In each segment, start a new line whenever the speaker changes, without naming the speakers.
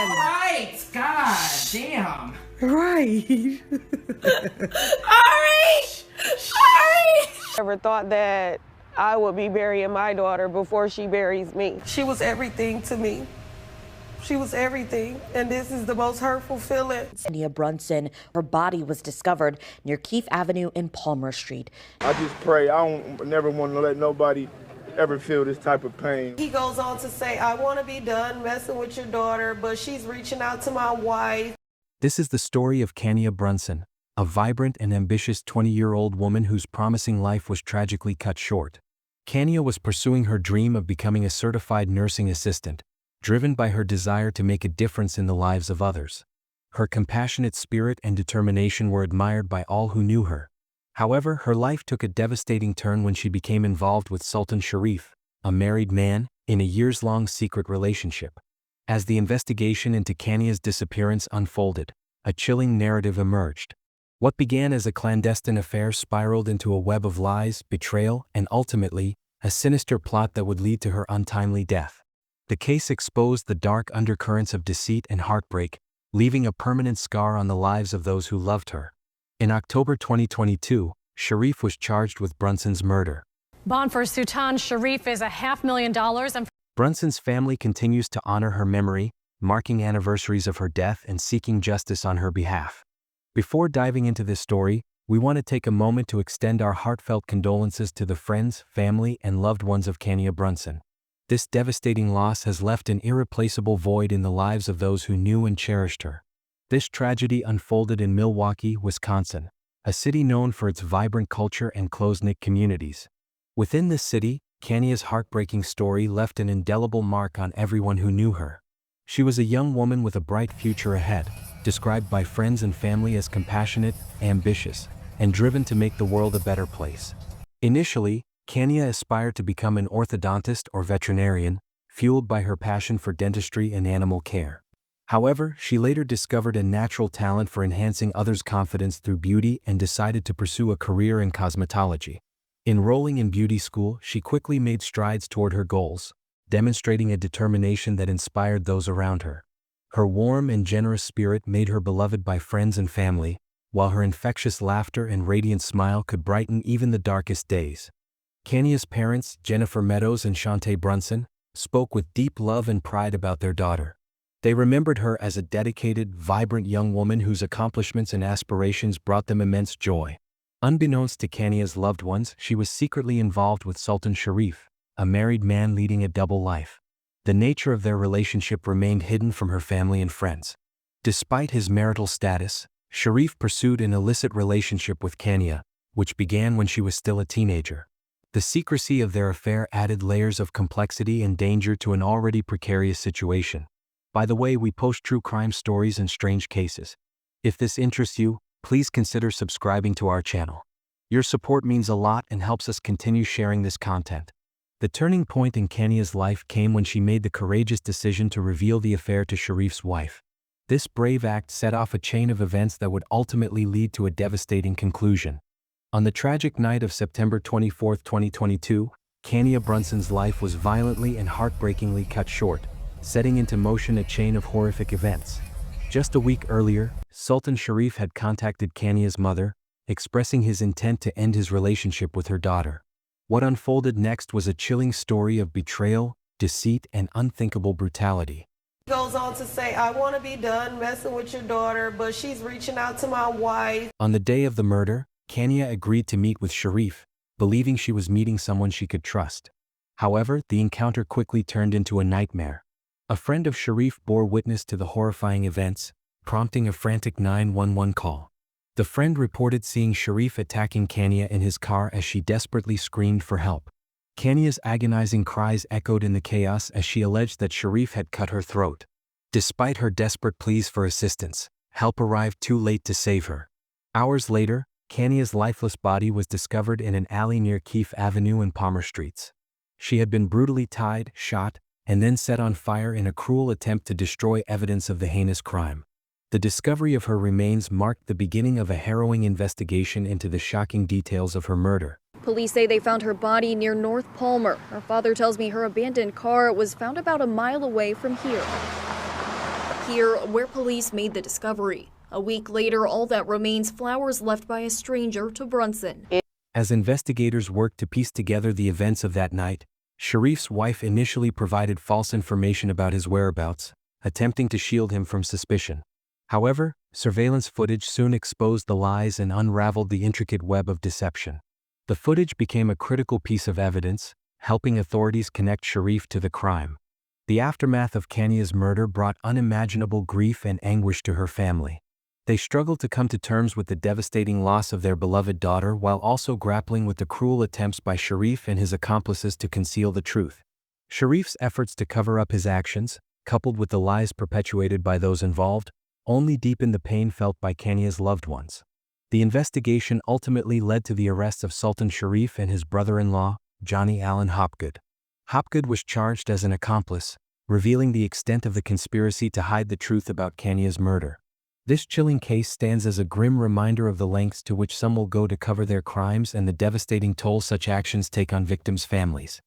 Right. God damn.
Right.
Ari! Ari!
Never thought that I would be burying my daughter before she buries me. She was everything to me. She was everything, and this is the most hurtful feeling.
Kenya Brunson, her body was discovered near Keefe Avenue in Palmer Street.
I just pray I don't never want to let nobody ever feel this type of pain.
He goes on to say, I want to be done messing with your daughter, but she's reaching out to my wife.
This is the story of Kenya Brunson, a vibrant and ambitious 20-year-old woman whose promising life was tragically cut short. Kenya was pursuing her dream of becoming a certified nursing assistant, driven by her desire to make a difference in the lives of others. Her compassionate spirit and determination were admired by all who knew her. However, her life took a devastating turn when she became involved with Sultan Sharif, a married man, in a years-long secret relationship. As the investigation into Kenya's disappearance unfolded, a chilling narrative emerged. What began as a clandestine affair spiraled into a web of lies, betrayal, and ultimately, a sinister plot that would lead to her untimely death. The case exposed the dark undercurrents of deceit and heartbreak, leaving a permanent scar on the lives of those who loved her. In October 2022, Sharif was charged with Brunson's murder.
Bond for Sultan Sharif is $500,000. And
Brunson's family continues to honor her memory, marking anniversaries of her death and seeking justice on her behalf. Before diving into this story, we want to take a moment to extend our heartfelt condolences to the friends, family, and loved ones of Kenya Brunson. This devastating loss has left an irreplaceable void in the lives of those who knew and cherished her. This tragedy unfolded in Milwaukee, Wisconsin, a city known for its vibrant culture and close-knit communities. Within this city, Kenya's heartbreaking story left an indelible mark on everyone who knew her. She was a young woman with a bright future ahead, described by friends and family as compassionate, ambitious, and driven to make the world a better place. Initially, Kenya aspired to become an orthodontist or veterinarian, fueled by her passion for dentistry and animal care. However, she later discovered a natural talent for enhancing others' confidence through beauty and decided to pursue a career in cosmetology. Enrolling in beauty school, she quickly made strides toward her goals, demonstrating a determination that inspired those around her. Her warm and generous spirit made her beloved by friends and family, while her infectious laughter and radiant smile could brighten even the darkest days. Kenya's parents, Jennifer Meadows and Shantae Brunson, spoke with deep love and pride about their daughter. They remembered her as a dedicated, vibrant young woman whose accomplishments and aspirations brought them immense joy. Unbeknownst to Kenya's loved ones, she was secretly involved with Sultan Sharif, a married man leading a double life. The nature of their relationship remained hidden from her family and friends. Despite his marital status, Sharif pursued an illicit relationship with Kenya, which began when she was still a teenager. The secrecy of their affair added layers of complexity and danger to an already precarious situation. By the way, we post true crime stories and strange cases. If this interests you, please consider subscribing to our channel. Your support means a lot and helps us continue sharing this content. The turning point in Kenya's life came when she made the courageous decision to reveal the affair to Sharif's wife. This brave act set off a chain of events that would ultimately lead to a devastating conclusion. On the tragic night of September 24, 2022, Kenya Brunson's life was violently and heartbreakingly cut short, setting into motion a chain of horrific events. Just a week earlier, Sultan Sharif had contacted Kenya's mother, expressing his intent to end his relationship with her daughter. What unfolded next was a chilling story of betrayal, deceit, and unthinkable brutality.
He goes on to say, I want to be done messing with your daughter, but she's reaching out to my wife.
On the day of the murder, Kenya agreed to meet with Sharif, believing she was meeting someone she could trust. However, the encounter quickly turned into a nightmare. A friend of Sharif bore witness to the horrifying events, prompting a frantic 911 call. The friend reported seeing Sharif attacking Kenya in his car as she desperately screamed for help. Kenya's agonizing cries echoed in the chaos as she alleged that Sharif had cut her throat. Despite her desperate pleas for assistance, help arrived too late to save her. Hours later, Kenya's lifeless body was discovered in an alley near Keefe Avenue and Palmer Streets. She had been brutally tied, shot, and then set on fire in a cruel attempt to destroy evidence of the heinous crime. The discovery of her remains marked the beginning of a harrowing investigation into the shocking details of her murder.
Police say they found her body near North Palmer. Her father tells me her abandoned car was found about a mile away from here. here, where police made the discovery. A week later, all that remains flowers left by a stranger to Brunson.
As investigators worked to piece together the events of that night, Sharif's wife initially provided false information about his whereabouts, attempting to shield him from suspicion. However, surveillance footage soon exposed the lies and unraveled the intricate web of deception. The footage became a critical piece of evidence, helping authorities connect Sharif to the crime. The aftermath of Kanya's murder brought unimaginable grief and anguish to her family. They struggled to come to terms with the devastating loss of their beloved daughter while also grappling with the cruel attempts by Sharif and his accomplices to conceal the truth. Sharif's efforts to cover up his actions, coupled with the lies perpetuated by those involved, only deepened the pain felt by Kanya's loved ones. The investigation ultimately led to the arrest of Sultan Sharif and his brother-in-law, Johnny Allen Hopgood. Hopgood was charged as an accomplice, revealing the extent of the conspiracy to hide the truth about Kanya's murder. This chilling case stands as a grim reminder of the lengths to which some will go to cover their crimes and the devastating toll such actions take on victims' families.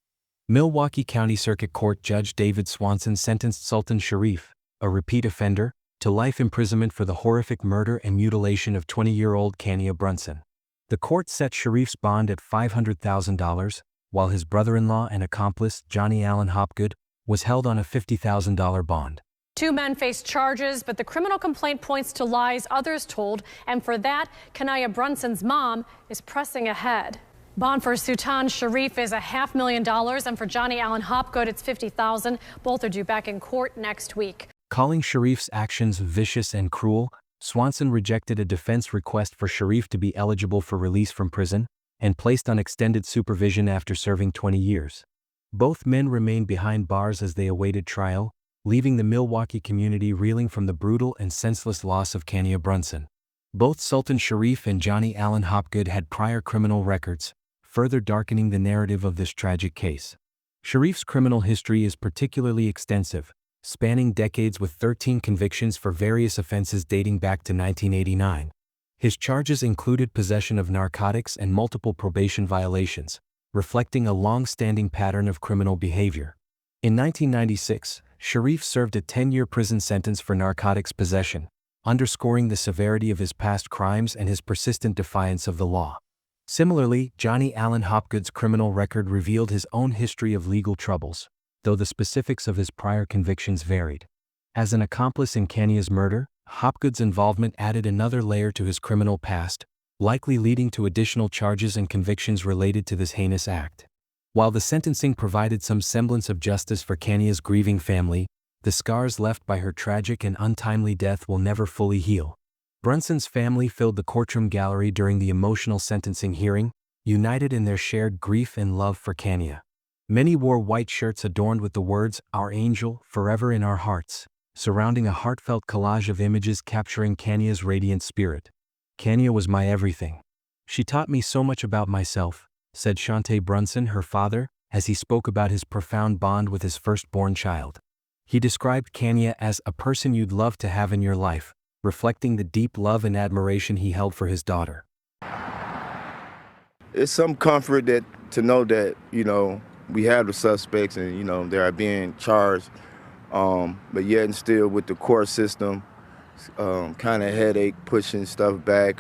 Milwaukee County Circuit Court Judge David Swanson sentenced Sultan Sharif, a repeat offender, to life imprisonment for the horrific murder and mutilation of 20-year-old Kanya Brunson. The court set Sharif's bond at $500,000, while his brother-in-law and accomplice, Johnny Allen Hopgood, was held on a $50,000 bond.
2 men face charges, but the criminal complaint points to lies others told, and for that, Kanya Brunson's mom is pressing ahead. Bond for Sultan Sharif is $500,000, and for Johnny Allen Hopgood, it's $50,000. Both are due back in court next week.
Calling Sharif's actions vicious and cruel, Swanson rejected a defense request for Sharif to be eligible for release from prison and placed on extended supervision after serving 20 years. Both men remained behind bars as they awaited trial, leaving the Milwaukee community reeling from the brutal and senseless loss of Kanya Brunson. Both Sultan Sharif and Johnny Allen Hopgood had prior criminal records, further darkening the narrative of this tragic case. Sharif's criminal history is particularly extensive, spanning decades with 13 convictions for various offenses dating back to 1989. His charges included possession of narcotics and multiple probation violations, reflecting a long-standing pattern of criminal behavior. In 1996, Sharif served a 10-year prison sentence for narcotics possession, underscoring the severity of his past crimes and his persistent defiance of the law. Similarly, Johnny Allen Hopgood's criminal record revealed his own history of legal troubles, though the specifics of his prior convictions varied. As an accomplice in Kanya's murder, Hopgood's involvement added another layer to his criminal past, likely leading to additional charges and convictions related to this heinous act. While the sentencing provided some semblance of justice for Kanya's grieving family, the scars left by her tragic and untimely death will never fully heal. Brunson's family filled the courtroom gallery during the emotional sentencing hearing, united in their shared grief and love for Kanya. Many wore white shirts adorned with the words, "Our angel, forever in our hearts," surrounding a heartfelt collage of images capturing Kanya's radiant spirit. "Kanya was my everything. She taught me so much about myself," said Shante Brunson, her father, as he spoke about his profound bond with his firstborn child. He described Kanya as a person you'd love to have in your life, reflecting the deep love and admiration he held for his daughter.
It's some comfort to know that, we have the suspects and, they are being charged. But yet and still with the court system, kind of headache, pushing stuff back,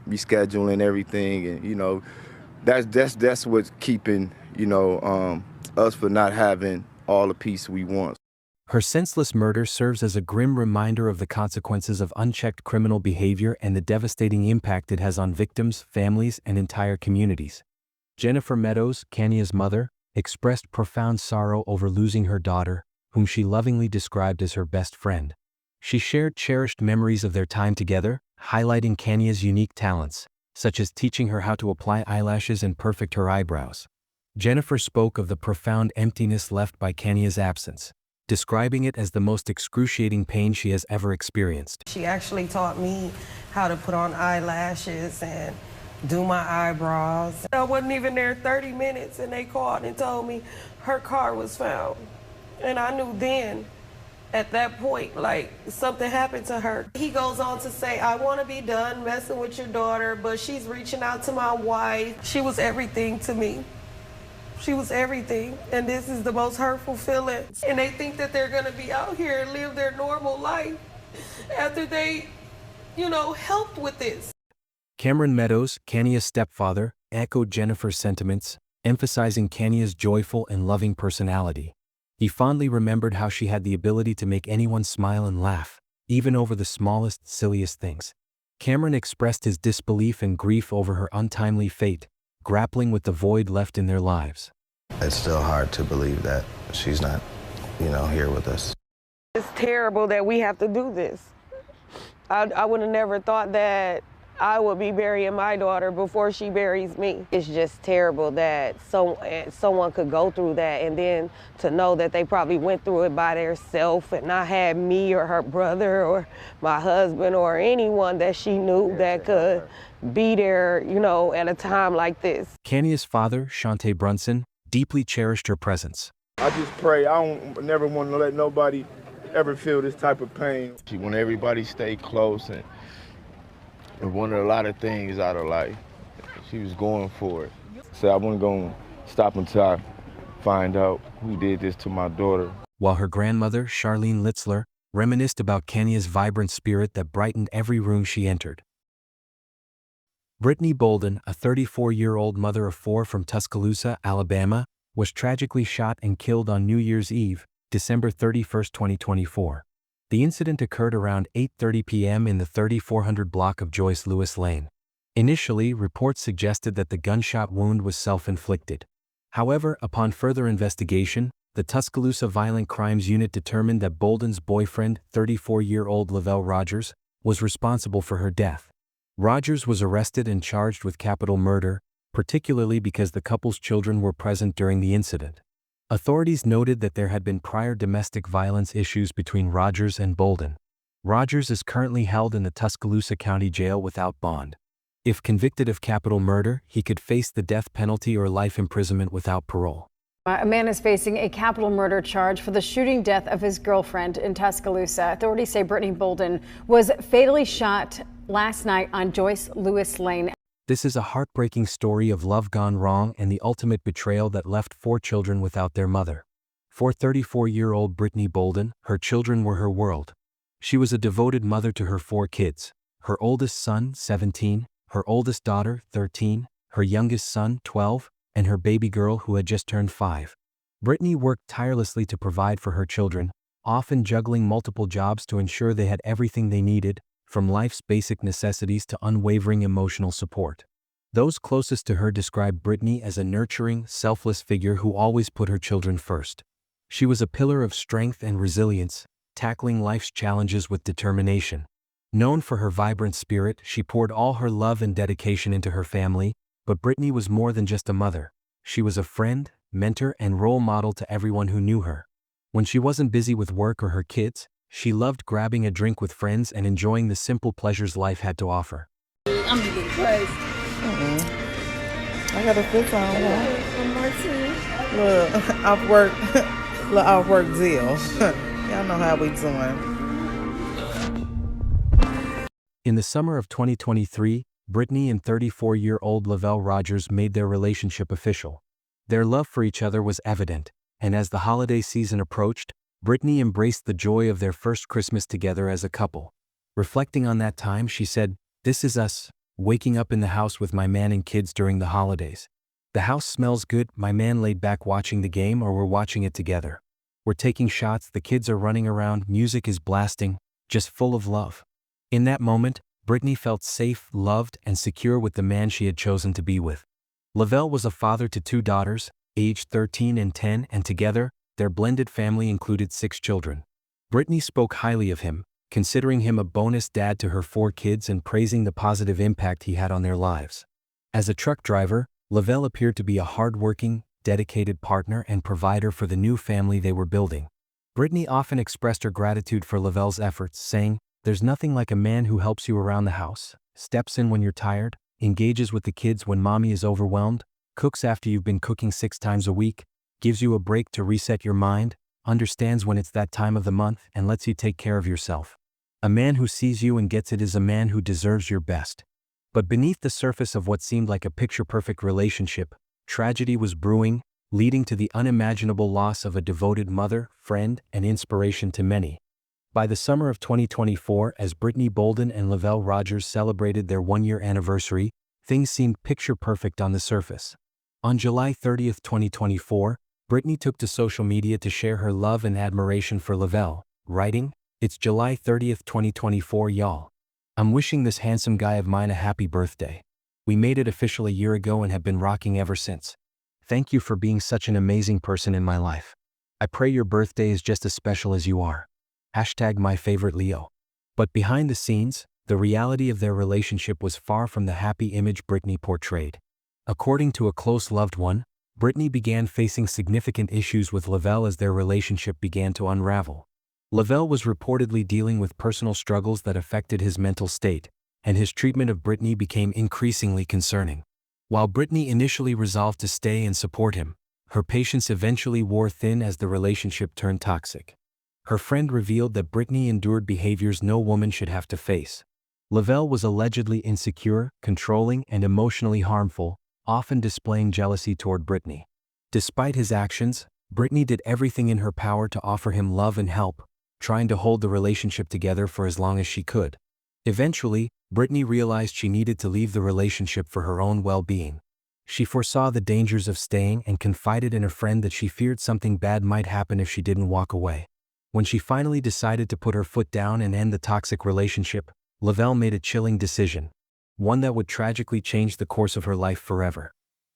rescheduling everything. And, that's what's keeping, us from not having all the peace we want.
Her senseless murder serves as a grim reminder of the consequences of unchecked criminal behavior and the devastating impact it has on victims, families, and entire communities. Jennifer Meadows, Kanya's mother, expressed profound sorrow over losing her daughter, whom she lovingly described as her best friend. She shared cherished memories of their time together, highlighting Kanya's unique talents, such as teaching her how to apply eyelashes and perfect her eyebrows. Jennifer spoke of the profound emptiness left by Kanya's absence, describing it as the most excruciating pain she has ever experienced.
She actually taught me how to put on eyelashes and do my eyebrows. I wasn't even there 30 minutes and they called and told me her car was found. And I knew then, at that point, something happened to her. He goes on to say, "I want to be done messing with your daughter, but she's reaching out to my wife." She was everything to me. She was everything, and this is the most hurtful feeling. And they think that they're gonna be out here and live their normal life after they, helped with this.
Cameron Meadows, Kanya's stepfather, echoed Jennifer's sentiments, emphasizing Kanya's joyful and loving personality. He fondly remembered how she had the ability to make anyone smile and laugh, even over the smallest, silliest things. Cameron expressed his disbelief and grief over her untimely fate, grappling with the void left in their lives.
It's still hard to believe that she's not, here with us.
It's terrible that we have to do this. I would have never thought that I would be burying my daughter before she buries me. It's just terrible that someone could go through that, and then to know that they probably went through it by themselves and not had me or her brother or my husband or anyone that she knew that could be there, at a time like this.
Kanya's father, Shante Brunson, deeply cherished her presence.
I just pray I don't never want to let nobody ever feel this type of pain. She want everybody stay close and wanted a lot of things out of life. She was going for it. So I wasn't going to stop until I find out who did this to my daughter.
While her grandmother, Charlene Litzler, reminisced about Kanya's vibrant spirit that brightened every room she entered. Brittany Bolden, a 34-year-old mother of 4 from Tuscaloosa, Alabama, was tragically shot and killed on New Year's Eve, December 31, 2024. The incident occurred around 8:30 p.m. in the 3400 block of Joyce Lewis Lane. Initially, reports suggested that the gunshot wound was self-inflicted. However, upon further investigation, the Tuscaloosa Violent Crimes Unit determined that Bolden's boyfriend, 34-year-old Lavelle Rogers, was responsible for her death. Rogers was arrested and charged with capital murder, particularly because the couple's children were present during the incident. Authorities noted that there had been prior domestic violence issues between Rogers and Bolden. Rogers is currently held in the Tuscaloosa County Jail without bond. If convicted of capital murder, he could face the death penalty or life imprisonment without parole.
A man is facing a capital murder charge for the shooting death of his girlfriend in Tuscaloosa. Authorities say Brittany Bolden was fatally shot last night on Joyce Lewis Lane.
This is a heartbreaking story of love gone wrong and the ultimate betrayal that left 4 children without their mother. For 34-year-old Brittany Bolden, her children were her world. She was a devoted mother to her 4 kids, her oldest son, 17, her oldest daughter, 13, her youngest son, 12, and her baby girl who had just turned 5. Brittany worked tirelessly to provide for her children, often juggling multiple jobs to ensure they had everything they needed, from life's basic necessities to unwavering emotional support. Those closest to her described Brittany as a nurturing, selfless figure who always put her children first. She was a pillar of strength and resilience, tackling life's challenges with determination. Known for her vibrant spirit, she poured all her love and dedication into her family, but Brittany was more than just a mother. She was a friend, mentor, and role model to everyone who knew her. When she wasn't busy with work or her kids, she loved grabbing a drink with friends and enjoying the simple pleasures life had to offer.
I'm getting crazy. I got a fit on. Look, off work zeal. Y'all know how we doing.
In the summer of 2023, Brittany and 34-year-old Lavelle Rogers made their relationship official. Their love for each other was evident, and as the holiday season approached, Brittany embraced the joy of their first Christmas together as a couple. Reflecting on that time, she said, "This is us, waking up in the house with my man and kids during the holidays. The house smells good, my man laid back watching the game or we're watching it together. We're taking shots, the kids are running around, music is blasting, just full of love." In that moment, Brittany felt safe, loved, and secure with the man she had chosen to be with. Lavelle was a father to 2 daughters, aged 13 and 10, and together, their blended family included 6 children. Brittany spoke highly of him, considering him a bonus dad to her 4 kids and praising the positive impact he had on their lives. As a truck driver, Lavelle appeared to be a hard-working, dedicated partner and provider for the new family they were building. Brittany often expressed her gratitude for Lavelle's efforts, saying, "There's nothing like a man who helps you around the house, steps in when you're tired, engages with the kids when mommy is overwhelmed, cooks after you've been cooking 6 times a week, gives you a break to reset your mind, understands when it's that time of the month, and lets you take care of yourself. A man who sees you and gets it is a man who deserves your best." But beneath the surface of what seemed like a picture-perfect relationship, tragedy was brewing. leading to the unimaginable loss of a devoted mother, friend, and inspiration to many. By the summer of 2024, as Brittany Bolden and Lavelle Rogers celebrated their one-year anniversary, things seemed picture-perfect on the surface. On July 30, 2024, Brittany took to social media to share her love and admiration for Lavelle, writing, "It's July 30th, 2024, y'all. I'm wishing this handsome guy of mine a happy birthday. We made it official a year ago and have been rocking ever since. Thank you for being such an amazing person in my life. I pray your birthday is just as special as you are. #myfavoriteleo." But behind the scenes, the reality of their relationship was far from the happy image Brittany portrayed. According to a close loved one, Brittany began facing significant issues with Lavelle as their relationship began to unravel. Lavelle was reportedly dealing with personal struggles that affected his mental state, and his treatment of Brittany became increasingly concerning. While Brittany initially resolved to stay and support him, her patience eventually wore thin as the relationship turned toxic. Her friend revealed that Brittany endured behaviors no woman should have to face. Lavelle was allegedly insecure, controlling, and emotionally harmful, often displaying jealousy toward Brittany. Despite his actions, Brittany did everything in her power to offer him love and help, trying to hold the relationship together for as long as she could. Eventually, Brittany realized she needed to leave the relationship for her own well-being. She foresaw the dangers of staying and confided in a friend that she feared something bad might happen if she didn't walk away. When she finally decided to put her foot down and end the toxic relationship, Lavelle made a chilling decision, one that would tragically change the course of her life forever.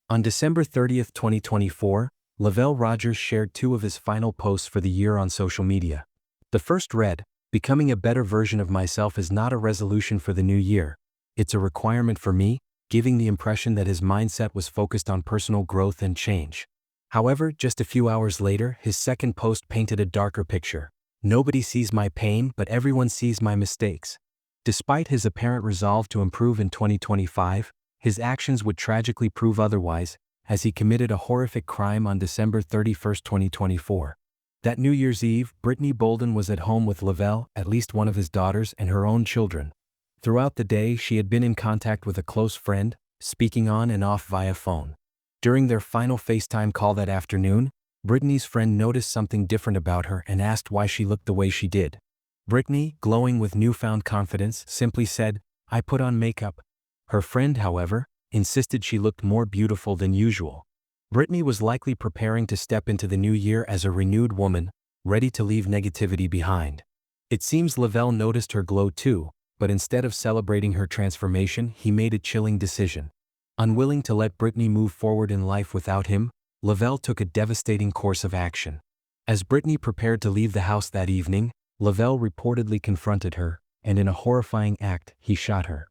On December 30, 2024, Lavelle Rogers shared two of his final posts for the year on social media. The first read, "Becoming a better version of myself is not a resolution for the new year. It's a requirement for me," giving the impression that his mindset was focused on personal growth and change. However, just a few hours later, his second post painted a darker picture. "Nobody sees my pain, but everyone sees my mistakes." Despite his apparent resolve to improve in 2025, his actions would tragically prove otherwise, as he committed a horrific crime on December 31, 2024. That New Year's Eve, Brittany Bolden was at home with Lavelle, at least one of his daughters, and her own children. Throughout the day, she had been in contact with a close friend, speaking on and off via phone. During their final FaceTime call that afternoon, Brittany's friend noticed something different about her and asked why she looked the way she did. Brittany, glowing with newfound confidence, simply said, "I put on makeup." Her friend, however, insisted she looked more beautiful than usual. Brittany was likely preparing to step into the new year as a renewed woman, ready to leave negativity behind. It seems Lavelle noticed her glow too, but instead of celebrating her transformation, he made a chilling decision. Unwilling to let Brittany move forward in life without him, Lavelle took a devastating course of action. As Brittany prepared to leave the house that evening, Lavelle reportedly confronted her, and in a horrifying act, he shot her.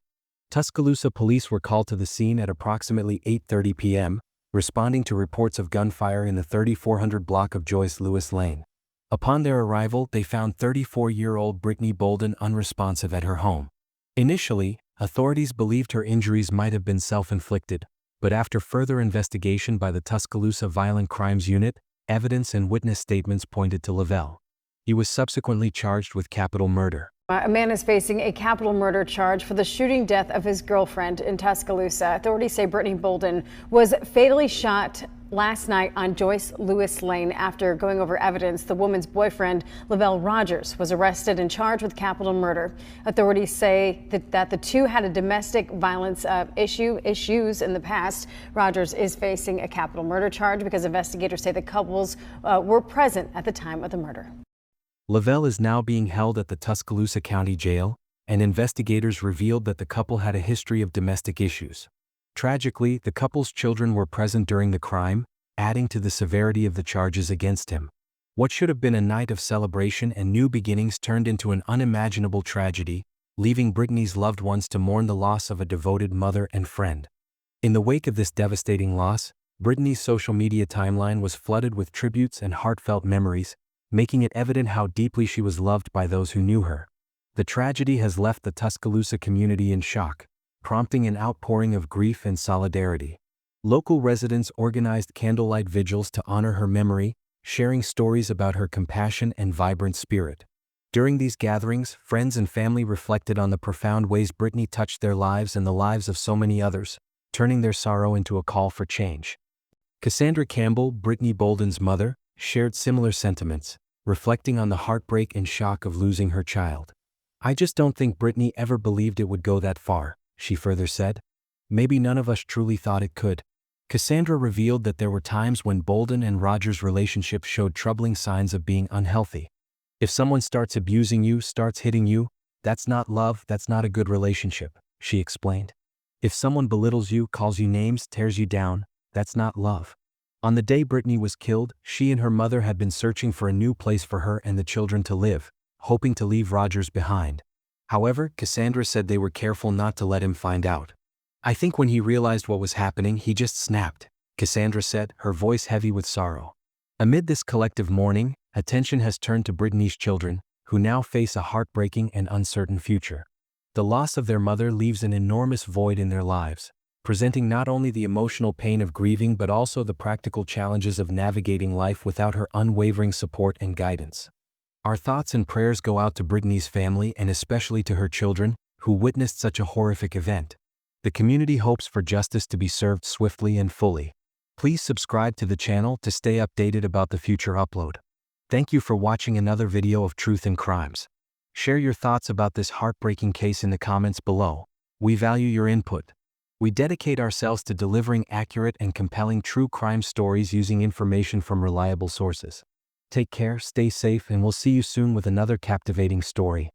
Tuscaloosa police were called to the scene at approximately 8:30 p.m., responding to reports of gunfire in the 3400 block of Joyce Lewis Lane. Upon their arrival, they found 34-year-old Brittany Bolden unresponsive at her home. Initially, authorities believed her injuries might have been self-inflicted, but after further investigation by the Tuscaloosa Violent Crimes Unit, evidence and witness statements pointed to Lavelle. He was subsequently charged with capital murder.
A man is facing a capital murder charge for the shooting death of his girlfriend in Tuscaloosa. Authorities say Brittany Bolden was fatally shot last night on Joyce Lewis Lane. After going over evidence, the woman's boyfriend, Lavelle Rogers, was arrested and charged with capital murder. Authorities say that the two had a domestic violence issues in the past. Rogers is facing a capital murder charge because investigators say the couples were present at the time of the murder.
Lavelle is now being held at the Tuscaloosa County Jail, and investigators revealed that the couple had a history of domestic issues. Tragically, the couple's children were present during the crime, adding to the severity of the charges against him. What should have been a night of celebration and new beginnings turned into an unimaginable tragedy, leaving Brittany's loved ones to mourn the loss of a devoted mother and friend. In the wake of this devastating loss, Brittany's social media timeline was flooded with tributes and heartfelt memories, making it evident how deeply she was loved by those who knew her. The tragedy has left the Tuscaloosa community in shock, prompting an outpouring of grief and solidarity. Local residents organized candlelight vigils to honor her memory, sharing stories about her compassion and vibrant spirit. During these gatherings, friends and family reflected on the profound ways Brittany touched their lives and the lives of so many others, turning their sorrow into a call for change. Cassandra Campbell, Brittany Bolden's mother, shared similar sentiments, reflecting on the heartbreak and shock of losing her child. "I just don't think Brittany ever believed it would go that far," she further said. "Maybe none of us truly thought it could." Cassandra revealed that there were times when Bolden and Roger's relationship showed troubling signs of being unhealthy. "If someone starts abusing you, starts hitting you, that's not love, that's not a good relationship," she explained. "If someone belittles you, calls you names, tears you down, that's not love." On the day Brittany was killed, she and her mother had been searching for a new place for her and the children to live, hoping to leave Rogers behind. However, Cassandra said they were careful not to let him find out. "I think when he realized what was happening, he just snapped," Cassandra said, her voice heavy with sorrow. Amid this collective mourning, attention has turned to Brittany's children, who now face a heartbreaking and uncertain future. The loss of their mother leaves an enormous void in their lives, presenting not only the emotional pain of grieving but also the practical challenges of navigating life without her unwavering support and guidance. Our thoughts and prayers go out to Brittany's family and especially to her children, who witnessed such a horrific event. The community hopes for justice to be served swiftly and fully. Please subscribe to the channel to stay updated about the future upload. Thank you for watching another video of Truth and Crimes. Share your thoughts about this heartbreaking case in the comments below. We value your input. We dedicate ourselves to delivering accurate and compelling true crime stories using information from reliable sources. Take care, stay safe, and we'll see you soon with another captivating story.